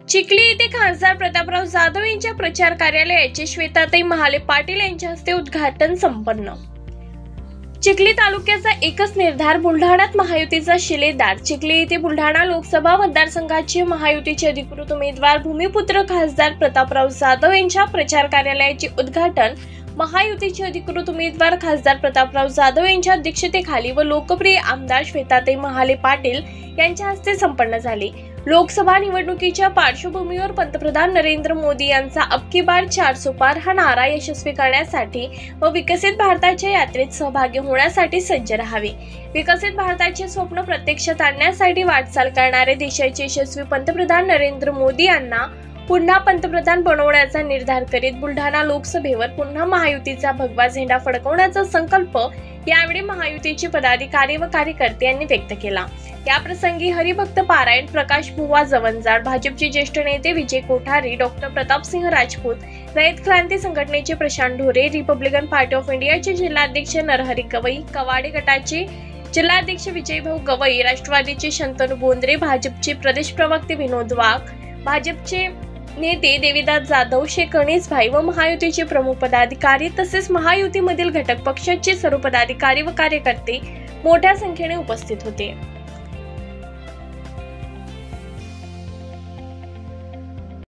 चिखली येथे खासदार प्रतापराव जाधव यांच्या प्रचार कार्यालयाचे श्वेताताई महाले पाटील यांच्या हस्ते उद्घाटन संपन्न। चिखली तालुक्याचा एकच निर्धार, बुलढाण्यात महायुतीचा शिलेदार। चिखली येथे बुलढाणा लोकसभा मतदारसंघाचे महायुतीचे अधिकृत उमेदवार भूमिपुत्र खासदार प्रतापराव जाधव यांच्या प्रचार कार्यालयाचे उद्घाटन महायुतीचे अधिकृत उमेदवार खासदार प्रतापराव जाधव यांच्या अध्यक्षतेखाली व लोकप्रिय आमदार श्वेताताई महाले पाटील यांच्या हस्ते संपन्न झाले। लोकसभा निवडणुकीच्या पार्श्वभूमीवर पंतप्रधान नरेंद्र मोदी यांचा अब की बार 400 पार हा नारा यशस्वी करण्यासाठी व विकसित भारताच्या यात्रेत सहभागी होण्यासाठी सज्ज राहावे। विकसित भारताचे स्वप्न प्रत्यक्षात आणण्यासाठी वाटचाल करणारे देशाचे यशस्वी पंतप्रधान नरेंद्र मोदी यांना पुन्हा पंतप्रधान बनवण्याचा निर्धार करीत बुलढाणा लोकसभेवर पुन्हा महायुतीचा भगवा झेंडा फडकवण्याचा संकल्प यावेळी महायुतीचे पदाधिकारी व कार्यकर्ते यांनी व्यक्त केला। या प्रसंगी हरिभक्त पारायण, प्रकाश बुवा जवंजाळ, भाजपचे ज्येष्ठ नेते विजय कोठारी, डॉक्टर प्रतापसिंह राजपूत, रयत क्रांती संघटनेचे प्रशांत ढोरे, रिपब्लिकन पार्टी ऑफ इंडियाचे जिल्हाध्यक्ष नरहरी गवई, कवाडे गटाचे जिल्हाध्यक्ष विजयभाऊ गवई, राष्ट्रवादीचे शंतनू बोंद्रे, भाजपचे प्रदेश प्रवक्ते विनोद वाघ, भाजपचे नेते देवीदास जाधव, शेख अनीस भाई व महायुतीचे प्रमुख पदाधिकारी तसेच महायुतीमधील घटक पक्षाचे सर्व पदाधिकारी व कार्यकर्ते मोठ्या संख्येने उपस्थित होते।